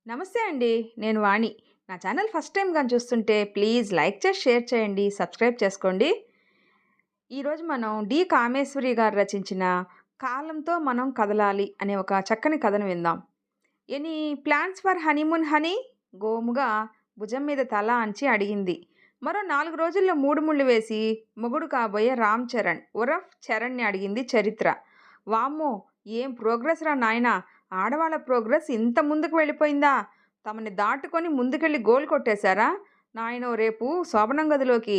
నమస్తే అండి. నేను వాణి. నా ఛానల్ ఫస్ట్ టైమ్ గాని చూస్తుంటే ప్లీజ్ లైక్ చేసి, షేర్ చేయండి, సబ్స్క్రైబ్ చేసుకోండి. ఈరోజు మనం కామేశ్వరి గారు రచించిన 'కాలంతో మనం కదలాలి' అనే ఒక చక్కని కథను విందాం. Any plans for honeymoon honey? గోముగా భుజం మీద తల అంచి అడిగింది. మరో 4 రోజుల్లో 3 ముళ్ళు వేసి మొగుడు కాబోయే రామ్ చరణ్ ఉరఫ్ చరణ్‌ని అడిగింది చరిత్ర. వామ్మో! ఏం ప్రోగ్రెస్ రా నాయనా! ఆడవాళ్ళ ప్రోగ్రెస్ ఇంత ముందుకు వెళ్ళిపోయిందా? తమని దాటుకొని ముందుకెళ్ళి గోల్ కొట్టేశారా? నాయనో రేపు శోభనం గదిలోకి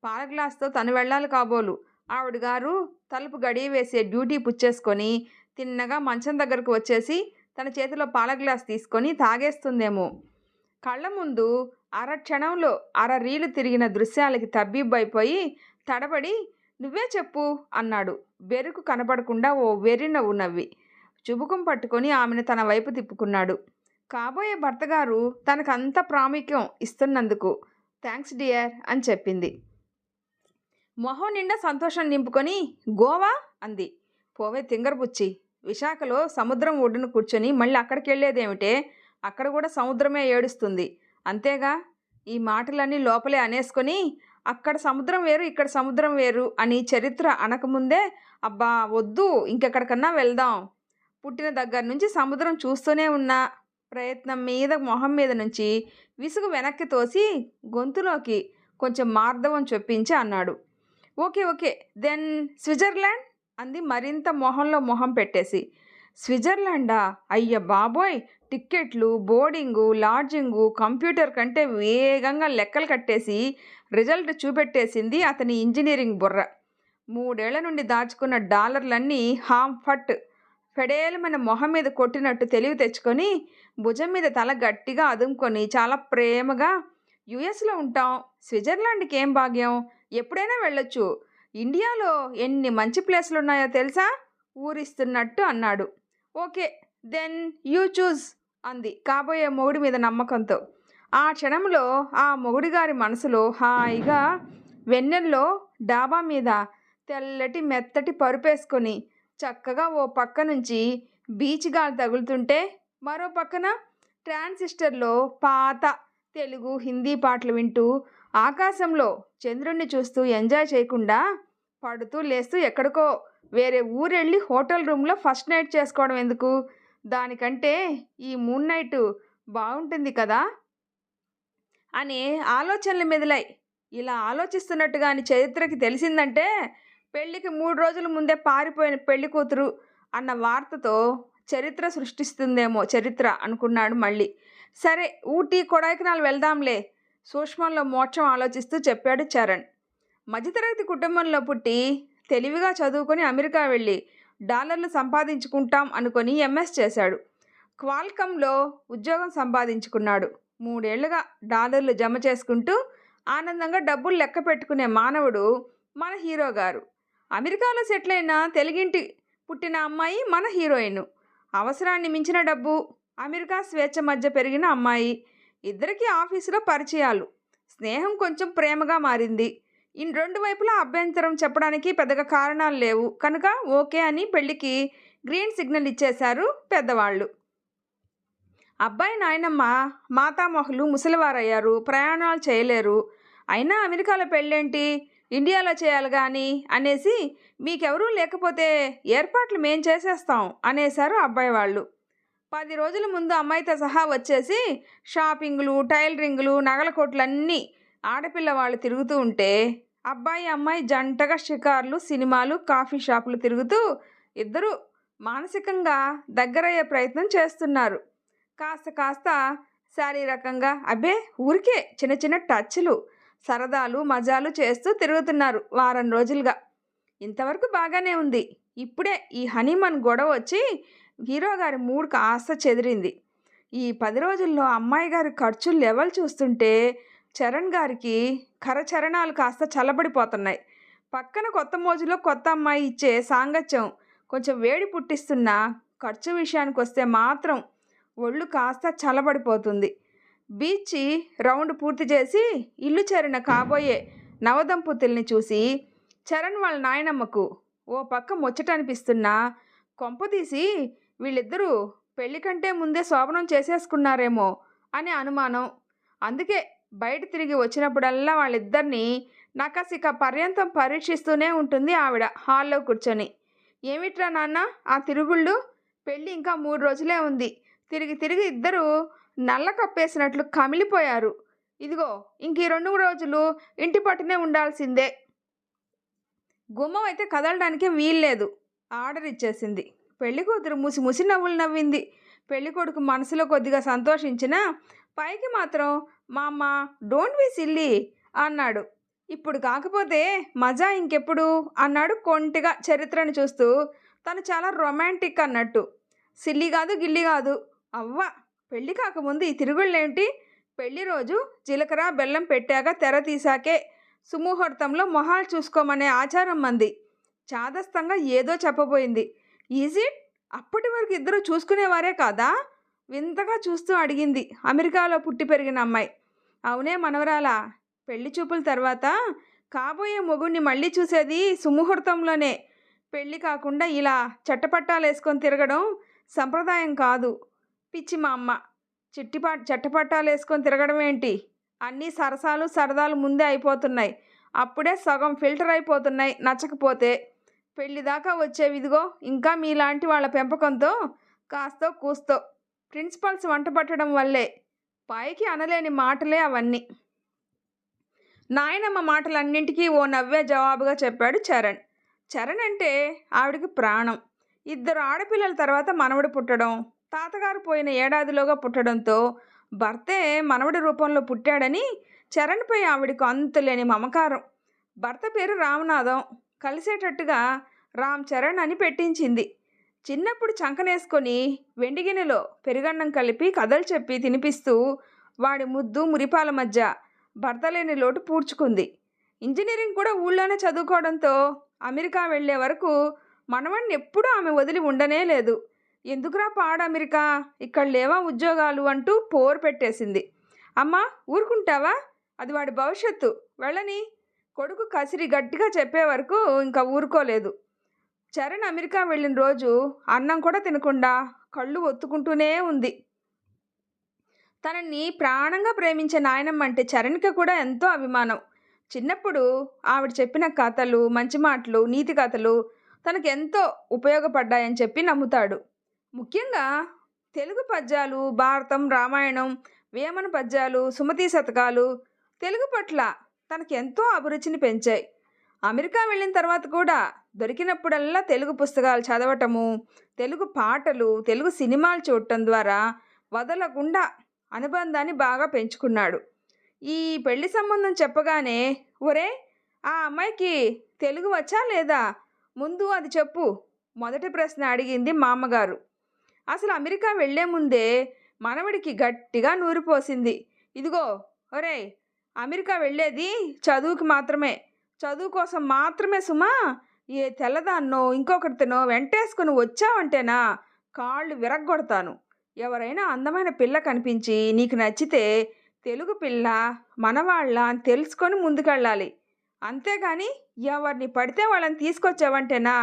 పాల గ్లాస్‌తో తను వెళ్ళాలి కాబోలు. ఆవిడ గారు తలుపు గడియ వేసే డ్యూటీ పుచ్చేసుకొని తిన్నగా మంచం దగ్గరకు వచ్చేసి తన చేతిలో పాల గ్లాస్ తీసుకొని తాగేస్తుందేమో. కళ్ళ ముందు అరక్షణంలో అరరీలు తిరిగిన దృశ్యాలకి తబ్బిబ్బైపోయి తడబడి "నువ్వే చెప్పు" అన్నాడు బెరుకు కనపడకుండా ఓ వెర్రి నవ్వు నవ్వి. చుబుకం పట్టుకొని ఆమెను తన వైపు తిప్పుకున్నాడు. కాబోయే భర్తగారు తనకంత ప్రాముఖ్యం ఇస్తున్నందుకు థ్యాంక్స్ డియర్ అని చెప్పింది. మొహం నిండా సంతోషం నింపుకొని గోవా అంది. పోవే తింగరబుచ్చి, విశాఖలో సముద్రం ఒడ్డున కూర్చొని మళ్ళీ అక్కడికెళ్ళేదేమిటే? అక్కడ కూడా సముద్రమే ఏడుస్తుంది. అంతేగా? ఈ మాటలన్నీ లోపలే అనేసుకొని అక్కడ సముద్రం వేరు, ఇక్కడ సముద్రం వేరు అని చరిత్ర అనకముందే అబ్బా వద్దు, ఇంకెక్కడికన్నా వెళ్దాం. పుట్టిన దగ్గర నుంచి సముద్రం చూస్తూనే ఉన్నా ప్రయత్నం మీద మొహం మీద నుంచి విసుగు వెనక్కి తోసి గొంతులోకి కొంచెం మార్దవం చొప్పించి అన్నాడు. ఓకే ఓకే దెన్ స్విట్జర్లాండ్ అంది మరింత మొహంలో మొహం పెట్టేసి. స్విట్జర్లాండా? అయ్య బాబోయ్! టిక్కెట్లు, బోర్డింగు, లాడ్జింగు కంప్యూటర్ కంటే వేగంగా లెక్కలు కట్టేసి రిజల్ట్ చూపెట్టేసింది అతని ఇంజనీరింగ్ బుర్ర. 3 ఏళ్ల నుండి దాచుకున్న డాలర్లన్నీ ఫట్ ఫెడేలమైన మొహం మీద కొట్టినట్టు తెలివి తెచ్చుకొని భుజం మీద తల గట్టిగా అదుముకొని చాలా ప్రేమగా యుఎస్లో ఉంటాం, స్విట్జర్లాండ్కి ఏం భాగ్యం, ఎప్పుడైనా వెళ్ళొచ్చు, ఇండియాలో ఎన్ని మంచి ప్లేసులు ఉన్నాయో తెలుసా ఊరిస్తున్నట్టు అన్నాడు. ఓకే దెన్ యూ చూజ్ అంది కాబోయే మొగుడి మీద నమ్మకంతో. ఆ క్షణంలో ఆ మొగుడిగారి మనసులో హాయిగా వెన్నెల్లో డాబా మీద తెల్లటి మెత్తటి పరుపేసుకొని చక్కగా ఓ పక్క నుంచి బీచ్ గాలి తగులుతుంటే మరో పక్కన ట్రాన్సిస్టర్లో పాత తెలుగు హిందీ పాటలు వింటూ ఆకాశంలో చంద్రుణ్ణి చూస్తూ ఎంజాయ్ చేయకుండా పడుతూ లేస్తూ ఎక్కడికో వేరే ఊరెళ్ళి హోటల్ రూమ్లో ఫస్ట్ నైట్ చేసుకోవడం ఎందుకు? దానికంటే ఈ మూన్ నైట్ బాగుంటుంది కదా అనే ఆలోచనలు మెదిలాయి. ఇలా ఆలోచిస్తున్నట్టుగాని చరిత్రకి తెలిసిందంటే పెళ్ళికి 3 రోజుల ముందే పారిపోయిన పెళ్లి కూతురు అన్న వార్తతో చరిత్ర సృష్టిస్తుందేమో చరిత్ర అనుకున్నాడు మళ్ళీ. సరే ఊటీ కొడైకెనాల్ వెళ్దాంలే సూక్ష్మంలో మోక్షం ఆలోచిస్తూ చెప్పాడు చరణ్. మధ్యతరగతి కుటుంబంలో పుట్టి తెలివిగా చదువుకొని అమెరికా వెళ్ళి డాలర్లు సంపాదించుకుంటాం అనుకొని ఎంఎస్ చేశాడు. క్వాల్కమ్లో ఉద్యోగం సంపాదించుకున్నాడు. 3 ఏళ్లుగా డాలర్లు జమ చేసుకుంటూ ఆనందంగా డబ్బులు లెక్క పెట్టుకునే మానవుడు మన హీరో గారు. అమెరికాలో సెటిల్ అయిన తెలుగింటి పుట్టిన అమ్మాయి మన హీరోయిన్. అవసరాన్ని మించిన డబ్బు, అమెరికా స్వేచ్ఛ మధ్య పెరిగిన అమ్మాయి. ఇద్దరికీ ఆఫీసులో పరిచయాలు, స్నేహం కొంచెం ప్రేమగా మారింది. రెండు వైపులా అభ్యంతరం చెప్పడానికి పెద్దగా కారణాలు లేవు కనుక ఓకే అని పెళ్లికి గ్రీన్ సిగ్నల్ ఇచ్చేశారు పెద్దవాళ్ళు. అబ్బాయి నాయనమ్మ మాతామహులు ముసలివారయ్యారు, ప్రయాణాలు చేయలేరు. అయినా అమెరికాలో పెళ్ళేంటి, ఇండియాలో చేయాలి కానీ అనేసి మీకెవరూ లేకపోతే ఏర్పాట్లు మేం చేసేస్తాం అనేశారు అబ్బాయి వాళ్ళు. 10 రోజుల ముందు అమ్మాయితో సహా వచ్చేసి షాపింగ్లు, టైలరింగ్లు, నగల కొట్లన్నీ ఆడపిల్ల వాళ్ళు తిరుగుతూ ఉంటే అబ్బాయి అమ్మాయి జంటగా షికార్లు, సినిమాలు, కాఫీ షాపులు తిరుగుతూ ఇద్దరూ మానసికంగా దగ్గరయ్యే ప్రయత్నం చేస్తున్నారు. కాస్త కాస్త శారీరకంగా అబ్బే ఊరికే చిన్న చిన్న టచ్లు, సరదాలు, మజాలు చేస్తూ తిరుగుతున్నారు వారం రోజులుగా. ఇంతవరకు బాగానే ఉంది. ఇప్పుడే ఈ హనీమూన్ గొడవ వచ్చి హీరో గారి మూడ్ కాస్త చెదిరింది. ఈ 10 రోజుల్లో అమ్మాయి గారి ఖర్చులు లెవెల్ చూస్తుంటే చరణ్ గారికి కరచరణాలు కాస్త చల్లబడిపోతున్నాయి. పక్కన కొత్త మోజులో కొత్త అమ్మాయి ఇచ్చే సాంగత్యం కొంచెం వేడి పుట్టిస్తున్న ఖర్చు విషయానికి వస్తే మాత్రం ఒళ్ళు కాస్త చల్లబడిపోతుంది. బీచ్ రౌండ్ పూర్తి చేసి ఇల్లు చేరిన కాబోయే నవదంపతుల్ని చూసి చరణ్ వాళ్ళ నాయనమ్మకు ఓ పక్క ముచ్చట అనిపిస్తున్నా కొంపదీసి వీళ్ళిద్దరూ పెళ్లి కంటే ముందే శోభనం చేసేసుకున్నారేమో అని అనుమానం. అందుకే బయట తిరిగి వచ్చినప్పుడల్లా వాళ్ళిద్దరినీ నకసిక పర్యంతం పరీక్షిస్తూనే ఉంటుంది ఆవిడ హాల్లో కూర్చొని. ఏమిట్రా నాన్న ఆ తిరుగుళ్ళు? పెళ్ళి ఇంకా 3 రోజులే ఉంది. తిరిగి తిరిగి ఇద్దరూ నల్ల కప్పేసినట్లు కమిలిపోయారు. ఇదిగో ఇంక ఈ 2 రోజులు ఇంటి పట్టునే ఉండాల్సిందే. గుమ్మం అయితే కదలడానికే వీల్లేదు ఆర్డర్ ఇచ్చేసింది. పెళ్లి కూతురు ముసి ముసి నవ్వులు నవ్వింది. పెళ్లి కొడుకు మనసులో కొద్దిగా సంతోషించినా పైకి మాత్రం మా అమ్మ డోంట్ బి సిల్లీ అన్నాడు. ఇప్పుడు కాకపోతే మజా ఇంకెప్పుడు అన్నాడు కొంటిగా చరిత్రను చూస్తూ. తను చాలా రొమాంటిక్ అన్నట్టు. సిల్లి కాదు గిల్లి కాదు. అవ్వ పెళ్ళి కాకముందు ఈ తిరుగుళ్ళేంటి? పెళ్లి రోజు జీలకర్ర బెల్లం పెట్టాక తెర తీసాకే సుముహూర్తంలో మొహాలు చూసుకోమనే ఆచారం మంది. చాదస్తంగా ఏదో చెప్పబోయింది. Is it? అప్పటి వరకు ఇద్దరు చూసుకునేవారే కాదా? వింతగా చూస్తూ అడిగింది అమెరికాలో పుట్టి పెరిగిన అమ్మాయి. అవునే మనవరాలా, పెళ్లి చూపుల తర్వాత కాబోయే మొగుడిని మళ్ళీ చూసేది సుముహూర్తంలోనే. పెళ్ళి కాకుండా ఇలా చట్టపట్టాలేసుకొని తిరగడం సంప్రదాయం కాదు. పిచ్చి మా అమ్మ, చట్టపట్టాలేసుకొని తిరగడం ఏంటి? అన్నీ సరసాలు సరదాలు ముందే అయిపోతున్నాయి. అప్పుడే సగం ఫిల్టర్ అయిపోతున్నాయి నచ్చకపోతే. పెళ్లి దాకా వచ్చేవిదిగో ఇంకా మీలాంటి వాళ్ళ పెంపకంతో కాస్తో కూస్తో ప్రిన్సిపల్స్ వంట పట్టడం వల్లే. పైకి అనలేని మాటలే అవన్నీ. నాయనమ్మ మాటలన్నింటికీ ఓ నవ్వే జవాబుగా చెప్పాడు చరణ్. చరణ్ అంటే ఆవిడికి ప్రాణం. 2 ఆడపిల్లల తర్వాత మనవడు పుట్టడం, తాతగారు పోయిన ఏడాదిలోగా పుట్టడంతో భర్తే మనవడి రూపంలో పుట్టాడని చరణ్పై ఆవిడకు అంతులేని మమకారం. భర్త పేరు రామనాథం. కలిసేటట్టుగా రామ్ చరణ్ అని పెట్టించింది. చిన్నప్పుడు చంకనేసుకొని వెండిగిన్నెలో పెరుగన్నం కలిపి కథలు చెప్పి తినిపిస్తూ వాడి ముద్దు మురిపాల మధ్య భర్త లేని లోటు పూడ్చుకుంది. ఇంజనీరింగ్ కూడా ఊళ్ళోనే చదువుకోవడంతో అమెరికా వెళ్లే వరకు మనవణ్ణి ఎప్పుడూ ఆమె వదిలి ఉండనే లేదు. ఎందుకురా పాడు అమెరికా, ఇక్కడ లేవా ఉద్యోగాలు అంటూ పోరు పెట్టేసింది. అమ్మా ఊరుకుంటావా, అది వాడి భవిష్యత్తు, వెళ్ళని కొడుకు కసిరి గట్టిగా చెప్పే వరకు ఇంకా ఊరుకోలేదు. చరణ్ అమెరికా వెళ్ళిన రోజు అన్నం కూడా తినకుండా కళ్ళు ఒత్తుకుంటూనే ఉంది. తనని ప్రాణంగా ప్రేమించే నాయనమ్మ అంటే చరణ్కి కూడా ఎంతో అభిమానం. చిన్నప్పుడు ఆవిడ చెప్పిన కథలు, మంచి మాటలు, నీతి కథలు తనకు ఎంతో ఉపయోగపడ్డాయని చెప్పి నమ్ముతాడు. ముఖ్యంగా తెలుగు పద్యాలు, భారతం, రామాయణం, వేమన పద్యాలు, సుమతి శతకాలు తెలుగు పట్ల తనకు ఎంతో అభిరుచిని పెంచాయి. అమెరికా వెళ్ళిన తర్వాత కూడా దొరికినప్పుడల్లా తెలుగు పుస్తకాలు చదవటము, తెలుగు పాటలు, తెలుగు సినిమాలు చూడటం ద్వారా వదలకుండా అనుబంధాన్ని బాగా పెంచుకున్నాడు. ఈ పెళ్లి సంబంధం చెప్పగానే, ఒరే ఆ అమ్మాయికి తెలుగు వచ్చా లేదా, ముందు అది చెప్పు మొదటి ప్రశ్న అడిగింది మా అమ్మగారు. అసలు అమెరికా వెళ్లే ముందే మనవడికి గట్టిగా నూరిపోసింది. ఇదిగో ఒరే, అమెరికా వెళ్ళేది చదువుకి మాత్రమే, చదువు కోసం మాత్రమే సుమా. ఏ తెల్లదాన్నో ఇంకొకరితోనో వెంటేసుకుని వచ్చావంటేనా కాళ్ళు విరగ్గొడతాను. ఎవరైనా అందమైన పిల్ల కనిపించి నీకు నచ్చితే తెలుగు పిల్ల మనవాళ్ళ అని తెలుసుకొని ముందుకెళ్ళాలి. అంతేగాని ఎవరిని పడితే వాళ్ళని తీసుకొచ్చావంటేనా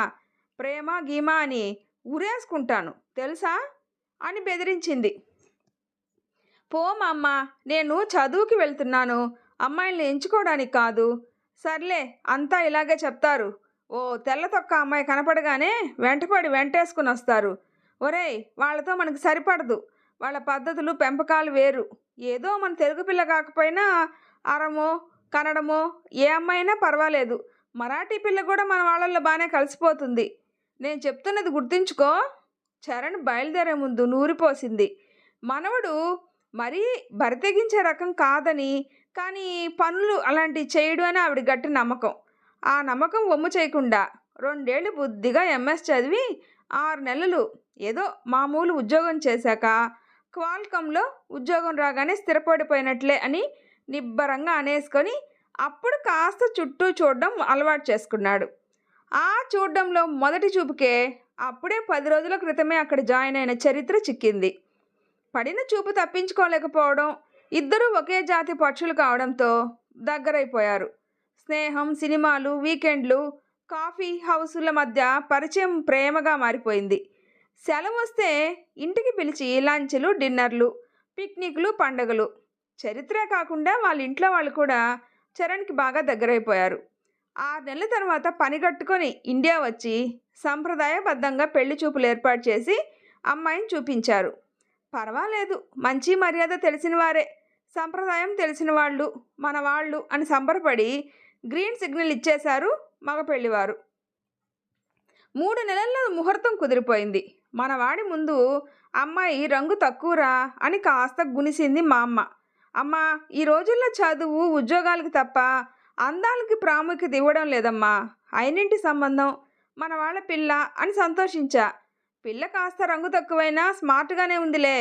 ప్రేమ గీమా అని ఉరేసుకుంటాను తెలుసా అని బెదిరించింది. పో మా అమ్మ, నేను చదువుకి వెళ్తున్నాను, అమ్మాయిల్ని ఎంచుకోవడానికి కాదు. సర్లే అంతా ఇలాగే చెప్తారు. ఓ తెల్ల తొక్క అమ్మాయి కనపడగానే వెంటేసుకుని వస్తారు. ఒరేయ్ వాళ్ళతో మనకు సరిపడదు, వాళ్ళ పద్ధతులు పెంపకాలు వేరు. ఏదో మన తెలుగు పిల్ల కాకపోయినా అరమో కన్నడమో ఏ అమ్మాయినా పర్వాలేదు, మరాఠీ పిల్ల కూడా మన వాళ్ళల్లో బాగానే కలిసిపోతుంది. నేను చెప్తున్నది గుర్తుంచుకో. చరణ్ బయలుదేరే ముందు నూరిపోసింది. మనవడు మరీ బరితెగించే రకం కాదని, కానీ పనులు అలాంటివి చేయడు అని ఆవిడ గట్టి నమ్మకం. ఆ నమ్మకం వమ్ము చేయకుండా 2 ఏళ్ళు బుద్ధిగా ఎంఎస్ చదివి 6 నెలలు ఏదో మామూలు ఉద్యోగం చేశాక క్వాల్కమ్లో ఉద్యోగం రాగానే స్థిరపడిపోయినట్లే అని నిబ్బరంగా అనేసుకొని అప్పుడు కాస్త చుట్టూ చూడడం అలవాటు చేసుకున్నాడు. ఆ చూడడంలో మొదటి చూపుకే అప్పుడే 10 రోజుల క్రితమే అక్కడ జాయిన్ అయిన చరిత్ర చిక్కింది. పడిన చూపు తప్పించుకోలేకపోవడం, ఇద్దరూ ఒకే జాతి పక్షులు కావడంతో దగ్గరైపోయారు. స్నేహం, సినిమాలు, వీకెండ్లు, కాఫీ హౌసుల మధ్య పరిచయం ప్రేమగా మారిపోయింది. సెలవొస్తే ఇంటికి పిలిచి లంచ్‌లు, డిన్నర్‌లు, పిక్నిక్‌లు, పండగలు. చరిత్రే కాకుండా వాళ్ళ ఇంట్లో వాళ్ళు కూడా చరణ్‌కి బాగా దగ్గరైపోయారు. 6 నెలల తర్వాత పని కట్టుకొని ఇండియా వచ్చి సంప్రదాయబద్ధంగా పెళ్లి చూపులు ఏర్పాటు చేసి అమ్మాయిని చూపించారు. పర్వాలేదు, మంచి మర్యాద తెలిసిన వారే, సంప్రదాయం తెలిసిన వాళ్ళు, మన వాళ్ళు అని సంబరపడి గ్రీన్ సిగ్నల్ ఇచ్చేశారు మగ పెళ్లివారు. 3 నెలల్లో ముహూర్తం కుదిరిపోయింది. మనవాడి ముందు అమ్మాయి రంగు తక్కువరా అని కాస్త గునిసింది మా అమ్మ. అమ్మా, ఈ రోజుల్లో చదువు, ఉద్యోగాలకి తప్ప అందాలకి ప్రాముఖ్యత ఇవ్వడం లేదమ్మా. అయినింటి సంబంధం, మన వాళ్ళ పిల్ల అని సంతోషించా. పిల్ల కాస్త రంగు తక్కువైనా స్మార్ట్‌గానే ఉందిలే.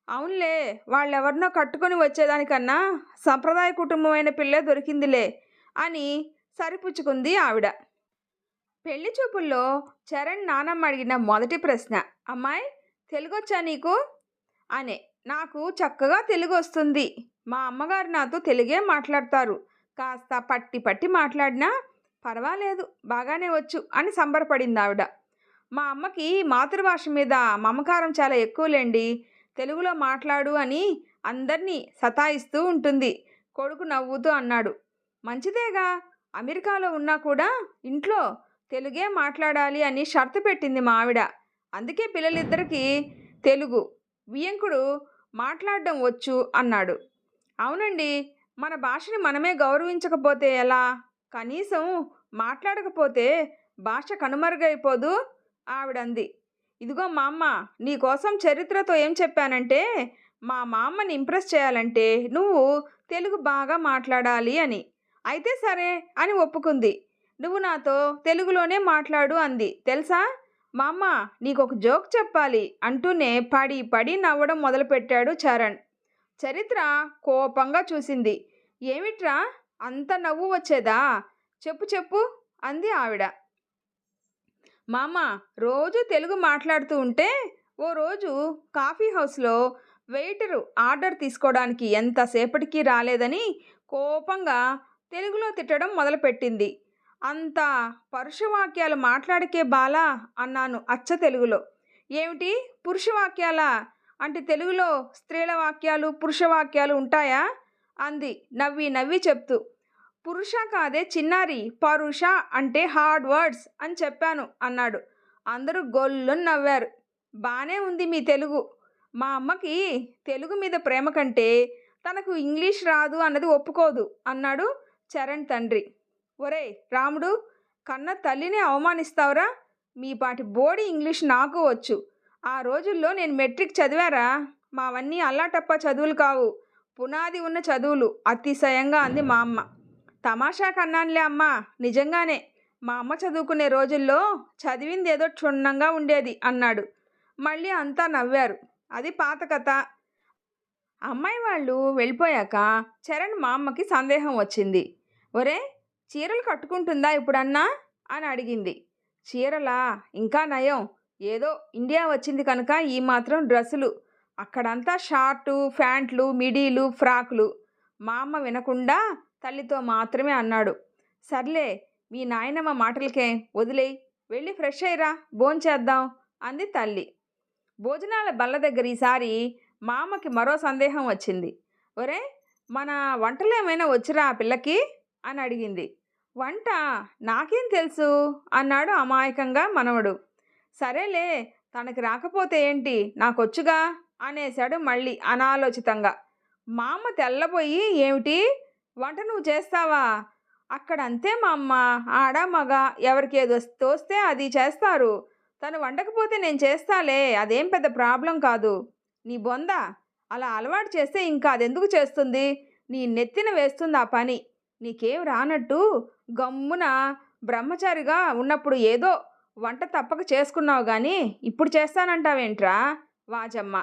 అవునులే, వాళ్ళెవరినో కట్టుకొని వచ్చేదానికన్నా సంప్రదాయ కుటుంబమైన పిల్లే దొరికిందిలే అని సరిపుచ్చుకుంది ఆవిడ. పెళ్లి చూపుల్లో చరణ్ నానమ్మ అడిగిన మొదటి ప్రశ్న, అమ్మాయి తెలుగొచ్చా నీకు అనే. నాకు చక్కగా తెలుగు వస్తుంది. మా అమ్మగారు నాతో తెలుగే మాట్లాడతారు. కాస్త పట్టి పట్టి మాట్లాడినా పర్వాలేదు, బాగానే వచ్చు అని సంబరపడింది ఆవిడ. మా అమ్మకి మాతృభాష మీద మమకారం చాలా ఎక్కువలేండి. తెలుగులో మాట్లాడు అని అందరినీ సతాయిస్తూ ఉంటుంది. కొడుకు నవ్వుతూ అన్నాడు. మంచిదేగా, అమెరికాలో ఉన్నా కూడా ఇంట్లో తెలుగే మాట్లాడాలి అని షరతు పెట్టింది మా ఆవిడ. అందుకే పిల్లలిద్దరికీ తెలుగు. వియంకుడు మాట్లాడడం వచ్చు అన్నాడు. అవునండి, మన భాషని మనమే గౌరవించకపోతే ఎలా? కనీసం మాట్లాడకపోతే భాష కనుమరుగైపోదు ఆవిడంది. ఇదిగో మా అమ్మ, నీకోసం చరిత్రతో ఏం చెప్పానంటే, మా మామ్మని ఇంప్రెస్ చేయాలంటే నువ్వు తెలుగు బాగా మాట్లాడాలి అని. అయితే సరే అని ఒప్పుకుంది. నువ్వు నాతో తెలుగులోనే మాట్లాడు అంది. తెలుసా మా అమ్మ, నీకొక జోక్ చెప్పాలి అంటూనే పడి పడి నవ్వడం మొదలుపెట్టాడు చరణ్. చరిత్ర కోపంగా చూసింది. ఏమిట్రా, అంత నవ్వు వచ్చేదా? చెప్పు చెప్పు అంది ఆవిడ. మామ, రోజు తెలుగు మాట్లాడుతూ ఉంటే ఓ రోజు కాఫీ హౌస్లో వెయిటరు ఆర్డర్ తీసుకోవడానికి ఎంతసేపటికి రాలేదని కోపంగా తెలుగులో తిట్టడం మొదలుపెట్టింది. అంత పరుషవాక్యాలు మాట్లాడకే బాలా అన్నాను అచ్చ తెలుగులో. ఏమిటి పురుషవాక్యాలా? అంటే తెలుగులో స్త్రీల వాక్యాలు, పురుషవాక్యాలు ఉంటాయా అంది నవ్వి నవ్వి చెప్తూ. పురుష కాదే చిన్నారి, పరుష అంటే హార్డ్ వర్డ్స్ అని చెప్పాను అన్నాడు. అందరూ గొల్లున నవ్వారు. బానే ఉంది మీ తెలుగు. మా అమ్మకి తెలుగు మీద ప్రేమ కంటే తనకు ఇంగ్లీష్ రాదు అన్నది ఒప్పుకోదు అన్నాడు చరణ్ తండ్రి. ఒరేయ్ రాముడు, కన్న తల్లిని అవమానిస్తావురా? మీపాటి బోడి ఇంగ్లీష్ నాకు వచ్చు. ఆ రోజుల్లో నేను మెట్రిక్ చదివారా? మావన్నీ అల్లాటప్ప చదువులు కావు, పునాది ఉన్న చదువులు అతిశయంగా అంది మా అమ్మ. తమాషా కన్నానులే అమ్మా, నిజంగానే మా అమ్మ చదువుకునే రోజుల్లో చదివింది ఏదో క్షుణ్ణంగా ఉండేది అన్నాడు. మళ్ళీ అంతా నవ్వారు. అది పాత కథ. అమ్మాయి వాళ్ళు వెళ్ళిపోయాక చరణ్ మా అమ్మకి సందేహం వచ్చింది. ఒరే, చీరలు కట్టుకుంటుందా ఇప్పుడన్నా అని అడిగింది. చీరలా? ఇంకా నయం, ఏదో ఇండియా వచ్చింది కనుక ఈ మాత్రం డ్రెస్సులు. అక్కడంతా షార్టు, ప్యాంట్లు, మిడీలు, ఫ్రాకులు. మా అమ్మ వినకుండా తల్లితో మాత్రమే అన్నాడు. సర్లే, మీ నాయనమ్మ మాటలకే వదిలేయి, వెళ్ళి ఫ్రెష్ అయ్యిరా, భోంచేద్దాం అంది తల్లి. భోజనాల బల్ల దగ్గర ఈసారి మా అమ్మకి మరో సందేహం వచ్చింది. ఒరే, మన వంటలు ఏమైనా వచ్చిరా ఆ పిల్లకి అని అడిగింది. వంట నాకేం తెలుసు అన్నాడు అమాయకంగా మనవడు. సరేలే, తనకి రాకపోతే ఏంటి, నాకొచ్చుగా అనేశాడు మళ్ళీ అనాలోచితంగా. మా అమ్మ తెల్లబోయి, ఏమిటి, వంట నువ్వు చేస్తావా? అక్కడ అంతే మా అమ్మ, ఆడ మగ ఎవరికి ఏదో తోస్తే అది చేస్తారు. తను వండకపోతే నేను చేస్తాలే, అదేం పెద్ద ప్రాబ్లం కాదు. నీ బొంద, అలా అలవాటు చేస్తే ఇంకా అదెందుకు చేస్తుంది? నీ నెత్తిన వేస్తుంది ఆ పని. నీకేం రానట్టు గమ్మున బ్రహ్మచారిగా ఉన్నప్పుడు ఏదో వంట తప్పక చేసుకున్నావు కానీ ఇప్పుడు చేస్తానంటావేంట్రా వాజమ్మ.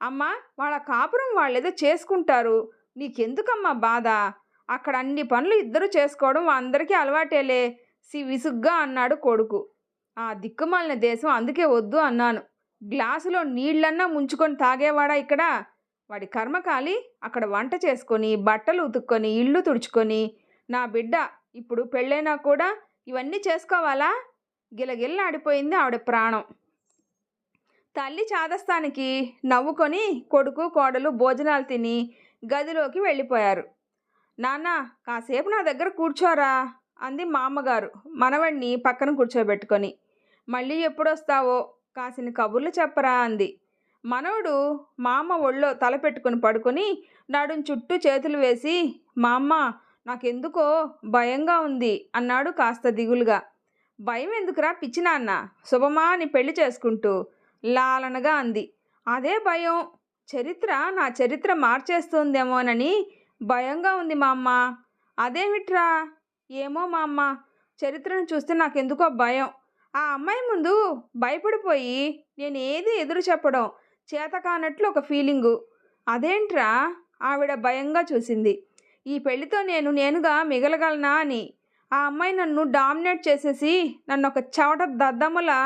అమ్మ, వాళ్ళ కాపురం వాళ్ళేదో చేసుకుంటారు, నీకెందుకమ్మా బాధ? అక్కడ అన్ని పనులు ఇద్దరు చేసుకోవడం అందరికీ అలవాటేలే విసుగ్గా అన్నాడు కొడుకు. ఆ దిక్కుమాలిన దేశం అందుకే వద్దు అన్నాను. గ్లాసులో నీళ్ళన్నా ముంచుకొని తాగేవాడా ఇక్కడ? వాడి కర్మకాలి అక్కడ వంట చేసుకొని, బట్టలు ఉతుక్కొని, ఇల్లు తుడుచుకొని, నా బిడ్డ ఇప్పుడు పెళ్ళైనా కూడా ఇవన్నీ చేసుకోవాలా? గిలగిల్లాడిపోయింది ఆవిడ ప్రాణం. తల్లి చాదస్తానికి నవ్వుకొని కొడుకు కోడలు భోజనాలు తిని గదిలోకి వెళ్ళిపోయారు. నాన్న, కాసేపు నా దగ్గర కూర్చోరా అంది మా అమ్మగారు మనవణ్ణి పక్కన కూర్చోబెట్టుకొని. మళ్ళీ ఎప్పుడొస్తావో కాసిన కబుర్లు చెప్పరా అంది. మనవడు మా అమ్మ ఒళ్ళో తల పెట్టుకుని పడుకొని నడుం చుట్టూ చేతులు వేసి, మా అమ్మ నాకెందుకో భయంగా ఉంది అన్నాడు కాస్త దిగులుగా. భయం ఎందుకురా పిచ్చి నాన్న, శుభమా అని పెళ్లి చేసుకుంటూ లాలనగా అంది. అదే భయం, నా చరిత్ర మార్చేస్తుందేమోనని భయంగా ఉంది మా అమ్మ. అదేమిట్రా? ఏమో మా అమ్మ, చరిత్రను చూస్తే నాకెందుకో భయం. ఆ అమ్మాయి ముందు భయపడిపోయి నేను ఏది ఎదురు చెప్పడం చేతకానట్లు ఒక ఫీలింగు. అదేంట్రా? ఆవిడ భయంగా చూసింది. ఈ పెళ్లితో నేనుగా మిగలగలనా అని. ఆ అమ్మాయి నన్ను డామినేట్ చేసేసి నన్ను ఒక చవట దద్దమ్మలా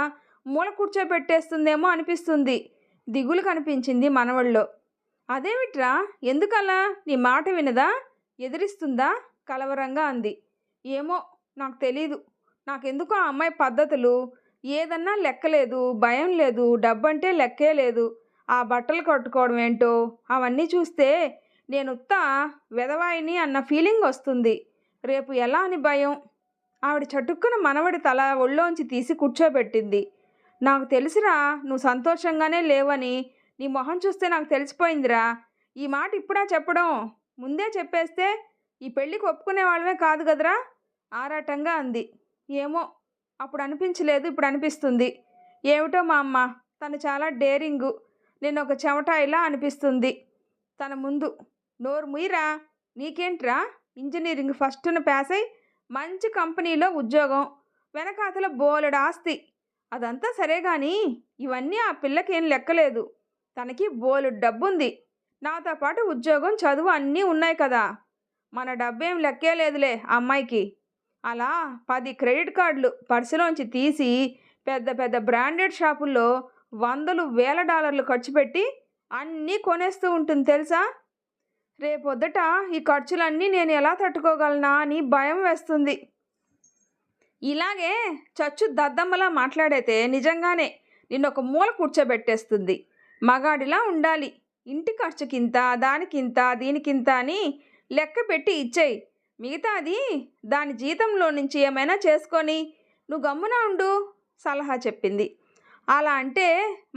మూల కూర్చోబెట్టేస్తుందేమో అనిపిస్తుంది. దిగులు కనిపించింది మనవళ్ళో. అదేమిట్రా, ఎందుకలా? నీ మాట వినదా? ఎదిరిస్తుందా? కలవరంగా అంది. ఏమో, నాకు తెలీదు. నాకెందుకో ఆ అమ్మాయి పద్ధతులు ఏదన్నా లెక్కలేదు, భయం లేదు, డబ్బంటే లెక్కే లేదు. ఆ బట్టలు కట్టుకోవడం ఏంటో అవన్నీ చూస్తే నేనుత్త వెధవాయిని అన్న ఫీలింగ్ వస్తుంది. రేపు ఎలా అని భయం. ఆవిడ చటుక్కున మనవడి తల ఒళ్ళోంచి తీసి కూర్చోబెట్టింది. నాకు తెలుసురా, నువ్వు సంతోషంగానే లేవని. నీ మొహం చూస్తే నాకు తెలిసిపోయిందిరా. ఈ మాట ఇప్పుడా చెప్పడం? ముందే చెప్పేస్తే ఈ పెళ్ళికి ఒప్పుకునే వాళ్ళమే కాదు కదరా ఆరాటంగా అంది. ఏమో, అప్పుడు అనిపించలేదు, ఇప్పుడు అనిపిస్తుంది. ఏమిటో మా అమ్మ, తను చాలా డేరింగు. నేను ఒక చెమటాయిలా అనిపిస్తుంది తన ముందు. నోరు ముయిరా, నీకేంట్రా? ఇంజనీరింగ్ ఫస్ట్ను పాస్ అయి మంచి కంపెనీలో ఉద్యోగం, వెనకాతల బోలెడు ఆస్తి. అదంతా సరే కానీ ఇవన్నీ ఆ పిల్లకేం లెక్కలేదు. తనకి బోలెడు డబ్బుంది. నాతో పాటు ఉద్యోగం, చదువు అన్నీ ఉన్నాయి కదా. మన డబ్బేం లెక్కే లేదులే ఆ అమ్మాయికి. అలా 10 క్రెడిట్ కార్డులు పర్సులోంచి తీసి పెద్ద పెద్ద బ్రాండెడ్ షాపుల్లో వందలు వేల డాలర్లు ఖర్చు పెట్టి అన్నీ కొనేస్తూ ఉంటుంది తెలుసా. రేపొద్దుట ఈ ఖర్చులన్నీ నేను ఎలా తట్టుకోగలనా అని భయం వేస్తుంది. ఇలాగే చచ్చు దద్దమ్మలా మాట్లాడితే నిజంగానే నిన్నొక మూల కూర్చోబెట్టేస్తుంది. మగాడిలా ఉండాలి. ఇంటి ఖర్చుకింత, దానికింత, దీనికింత అని లెక్క పెట్టి ఇచ్చేయి. మిగతాది దాని జీతంలో నుంచి ఏమైనా చేసుకొని నువ్వు గమ్మున ఉండు సలహా చెప్పింది. అలా అంటే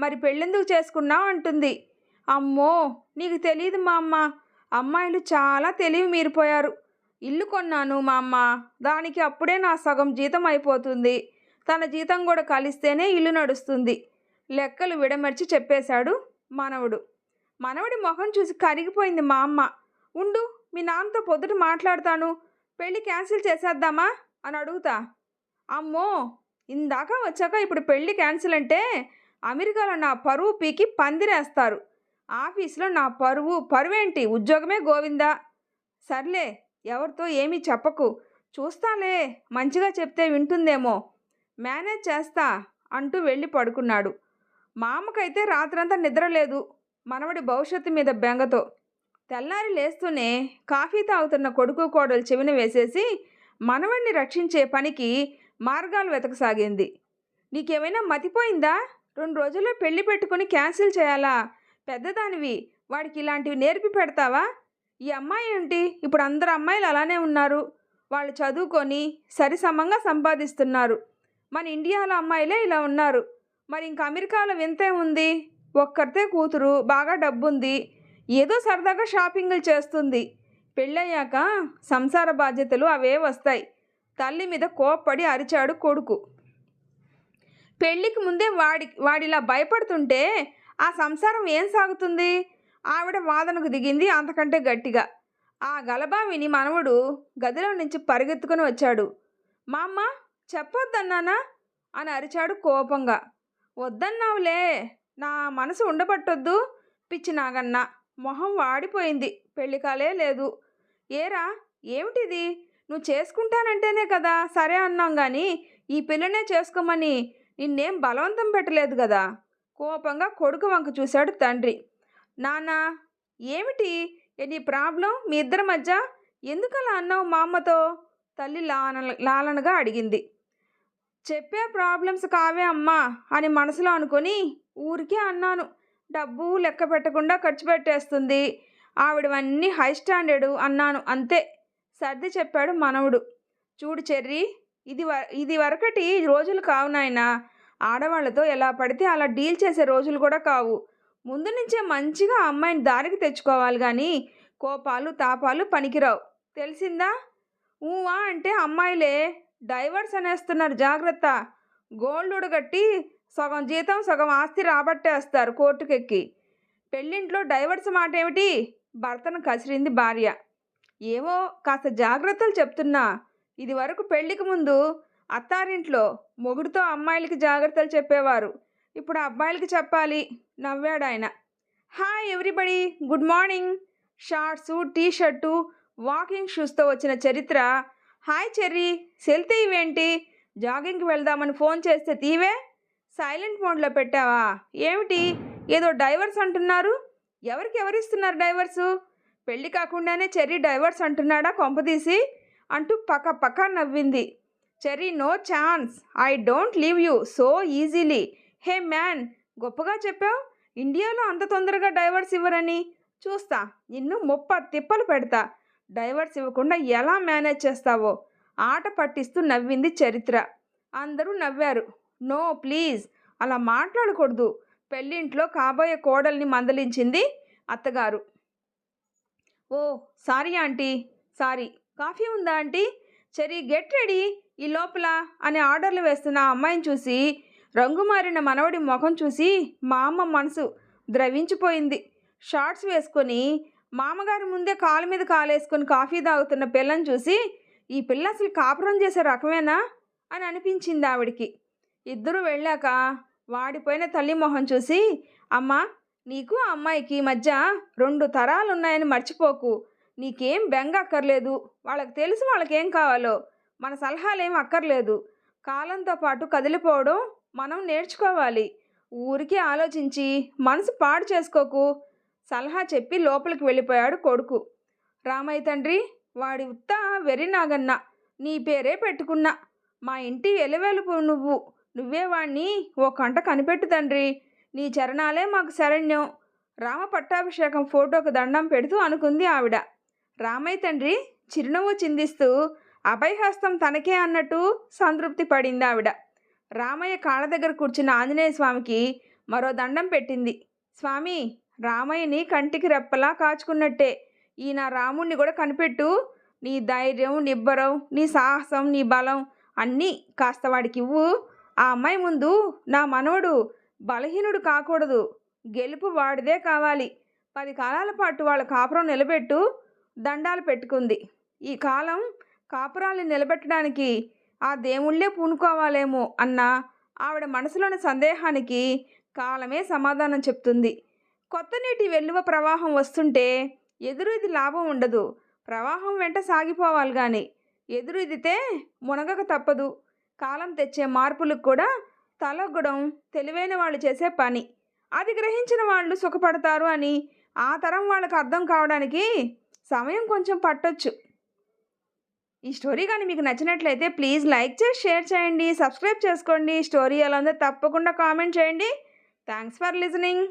మరి పెళ్ళెందుకు చేసుకున్నావు అంటుంది. అమ్మో, నీకు తెలియదు మా అమ్మ, అమ్మాయిలు చాలా తెలివి మీరిపోయారు. ఇల్లు కొన్నాను మా అమ్మ, దానికి అప్పుడే నా సగం జీతం అయిపోతుంది. తన జీతం కూడా కలిస్తేనే ఇల్లు నడుస్తుంది. లెక్కలు విడమర్చి చెప్పేశాడు మనవడు. మనవడి మొహం చూసి కరిగిపోయింది మా అమ్మ. ఉండు, మీ నాన్నతో పొద్దుట మాట్లాడతాను, పెళ్ళి క్యాన్సిల్ చేసేద్దామా అని అడుగుతా. అమ్మో, ఇందాక వచ్చాక ఇప్పుడు పెళ్ళి క్యాన్సిల్ అంటే అమెరికాలో నా పరువు పీకి పందిరేస్తారు. ఆఫీసులో నా పరువేంటి, ఉద్యోగమే గోవిందా. సర్లే, ఎవరితో ఏమీ చెప్పకు, చూస్తాలే, మంచిగా చెప్తే వింటుందేమో, మేనేజ్ చేస్తా అంటూ వెళ్ళి పడుకున్నాడు. మా అమ్మకైతే రాత్రంతా నిద్రలేదు మనవడి భవిష్యత్తు మీద బెంగతో. తెల్లారి లేస్తూనే కాఫీ తాగుతున్న కొడుకు కోడలు చెవిన వేసేసి మనవడిని రక్షించే పనికి మార్గాలు వెతకసాగింది. నీకేమైనా మతిపోయిందా? 2 రోజుల్లో పెళ్లి పెట్టుకుని క్యాన్సిల్ చేయాలా? పెద్దదానివి, వాడికి ఇలాంటివి నేర్పి పెడతావా? ఈ అమ్మాయి ఏంటి, ఇప్పుడు అందరు అమ్మాయిలు అలానే ఉన్నారు. వాళ్ళు చదువుకొని సరిసమంగా సంపాదిస్తున్నారు. మన ఇండియాలో అమ్మాయిలే ఇలా ఉన్నారు. మరి ఇంక అమెరికాలో వింతే ఉంది. ఒక్కరితే కూతురు, బాగా డబ్బుంది, ఏదో సరదాగా షాపింగులు చేస్తుంది. పెళ్ళయ్యాక సంసార బాధ్యతలు అవే వస్తాయి. తల్లి మీద కోప్పడి అరిచాడు కొడుకు. పెళ్ళికి ముందే వాడిలా భయపడుతుంటే ఆ సంసారం ఏం సాగుతుంది? ఆవిడ వాదనకు దిగింది అంతకంటే గట్టిగా. ఆ గలబా విని మనవడు గదిలో నుంచి పరిగెత్తుకుని వచ్చాడు. మా అమ్మ, చెప్పొద్దన్నానా అని అరిచాడు కోపంగా. వద్దన్నావులే, నా మనసు ఉండబట్టొద్దు పిచ్చి నాగన్న. మొహం వాడిపోయింది, పెళ్ళికాలే లేదు. ఏరా, ఏమిటిది? నువ్వు చేసుకుంటానంటేనే కదా సరే అన్నాం కానీ ఈ పిల్లనే చేసుకోమని నిన్నేం బలవంతం పెట్టలేదు కదా. కోపంగా కొడుకు వంక చూశాడు తండ్రి. నాన్న, ఏమిటి నీ ప్రాబ్లం? మీ ఇద్దరి మధ్య ఎందుకలా అన్నావు మా అమ్మతో? తల్లి లాలనగా అడిగింది. చెప్పే ప్రాబ్లమ్స్ కావే అమ్మా అని మనసులో అనుకొని ఊరికే అన్నాను. డబ్బు లెక్క పెట్టకుండా ఖర్చు పెట్టేస్తుంది. ఆవిడవన్నీ హై స్టాండర్డు అన్నాను అంతే. సర్ది చెప్పాడు మనవడు. చూడు చెర్రీ, ఇది వరకటి రోజులు కావు నాయనా. ఆడవాళ్ళతో ఎలా పడితే అలా డీల్ చేసే రోజులు కూడా కావు. ముందు నుంచే మంచిగా అమ్మాయిని దారికి తెచ్చుకోవాలి గాని కోపాలు తాపాలు పనికిరావు. తెలిసిందా? ఊవా అంటే అమ్మాయిలే డైవర్స్ అనేస్తున్నారు, జాగ్రత్త. గోల్డ్ ఉడగట్టి సగం జీతం సగం ఆస్తి రాబట్టేస్తారు కోర్టుకెక్కి. పెళ్ళింట్లో డైవర్స్ మాట ఏమిటి? భర్తను కసిరింది భార్య. ఏమో కాస్త జాగ్రత్తలు చెప్తున్నా. ఇది వరకు పెళ్లికి ముందు అత్తారింట్లో మొగుడుతో అమ్మాయిలకి జాగ్రత్తలు చెప్పేవారు. ఇప్పుడు అబ్బాయిలకి చెప్పాలి, నవ్వాడాయన. Hi everybody, good morning. Shorts T shirt walking షూస్తో వచ్చిన చరిత్ర. హాయ్ చెర్రీ, సెల్ తీవేంటి? జాగింగ్కి వెళ్దామని ఫోన్ చేస్తే తీవే? సైలెంట్ మోడ్లో పెట్టావా ఏమిటి? ఏదో డైవర్స్ అంటున్నారు. ఎవరిస్తున్నారు డైవర్సు? పెళ్ళి కాకుండానే చెర్రీ డైవర్స్ అంటున్నాడా కొంపదీసి? అంటూ పక్క నవ్వింది. Cherry, no chance. I don't leave you so easily. Hey man, గొప్పగా చెప్పావు. ఇండియాలో అంత తొందరగా డైవర్స్ ఇవ్వరని. చూస్తా, నిన్ను 30 తిప్పలు పెడతా. డైవర్స్ ఇవ్వకుండా ఎలా మేనేజ్ చేస్తావో ఆట పట్టిస్తూ నవ్వింది చరిత్ర. అందరూ నవ్వారు. నో ప్లీజ్, అలా మాట్లాడకూడదు. పెళ్ళింట్లో కాబోయే కోడల్ని మందలించింది అత్తగారు. ఓ సారీ ఆంటీ, సారీ. కాఫీ ఉందా ఆంటీ? చెర్రీ, గెట్ రెడీ ఈ లోపల అని ఆర్డర్లు వేస్తున్న ఆ అమ్మాయిని చూసి, రంగు మారిన మనవడి ముఖం చూసి మా అమ్మ మనసు ద్రవించిపోయింది. షార్ట్స్ వేసుకొని మామగారి ముందే కాలు మీద కాలేసుకొని కాఫీ తాగుతున్న పిల్లని చూసి, ఈ పిల్ల అసలు కాపురం చేసే రకమేనా అని అనిపించింది ఆవిడికి. ఇద్దరు వెళ్ళాక వాడిపోయిన తల్లి మొహం చూసి, అమ్మా, నీకు ఆ అమ్మాయికి మధ్య 2 తరాలు ఉన్నాయని మర్చిపోకు. నీకేం బెంగ అక్కర్లేదు. వాళ్ళకి తెలుసు వాళ్ళకేం కావాలో. మన సలహాలేం అక్కర్లేదు. కాలంతో పాటు కదిలిపోవడం మనం నేర్చుకోవాలి. ఊరికే ఆలోచించి మనసు పాడు చేసుకోకు సలహా చెప్పి లోపలికి వెళ్ళిపోయాడు కొడుకు. రామయ్య తండ్రి, వాడి ఉత్త వెర్రి నాగన్న. నీ పేరే పెట్టుకున్నా. మా ఇంటి ఎలవెలుపు నువ్వే వాణ్ణి ఓ కంట కనిపెట్టు తండ్రి. నీ చరణాలే మాకు శరణ్యం. రామ పట్టాభిషేకం ఫోటోకు దండం పెడుతూ అనుకుంది ఆవిడ. రామయ్య తండ్రి చిరునవ్వు చిందిస్తూ అభయహస్తం తనకే అన్నట్టు సంతృప్తి పడింది ఆవిడ. రామయ్య కాళ్ళ దగ్గర కూర్చున్న ఆంజనేయ స్వామికి మరో దండం పెట్టింది. స్వామి, రామయ్యని కంటికి రెప్పలా కాచుకున్నట్టే ఈ నా రాముణ్ణి కూడా కనిపెట్టు. నీ ధైర్యం, నిబ్బరం, నీ సాహసం, నీ బలం అన్నీ కాస్త వాడికి ఇవ్వు. ఆ అమ్మాయి ముందు నా మనవడు బలహీనుడు కాకూడదు. గెలుపు వాడిదే కావాలి. 10 కాలాల పాటు వాళ్ళ కాపురం నిలబెట్టు దండాలు పెట్టుకుంది. ఈ కాలం కాపురాల్ని నిలబెట్టడానికి ఆ దేవుళ్ళే పూనుకోవాలేమో అన్న ఆవిడ మనసులోని సందేహానికి కాలమే సమాధానం చెప్తుంది. కొత్త నీటి వెల్లువ ప్రవాహం వస్తుంటే ఎదురుది లాభం ఉండదు. ప్రవాహం వెంట సాగిపోవాలి కానీ ఎదురుదితే మునగక తప్పదు. కాలం తెచ్చే మార్పులకు కూడా తలొగ్గడం తెలివైన వాళ్ళు చేసే పని. అది గ్రహించిన వాళ్ళు సుఖపడతారు అని ఆ తరం వాళ్ళకి అర్థం కావడానికి సమయం కొంచెం పట్టొచ్చు. ఈ స్టోరీ కానీ మీకు నచ్చినట్లయితే ప్లీజ్ లైక్ చేసి షేర్ చేయండి, సబ్స్క్రైబ్ చేసుకోండి. స్టోరీ ఎలా ఉందో తప్పకుండా కామెంట్ చేయండి. Thanks for listening.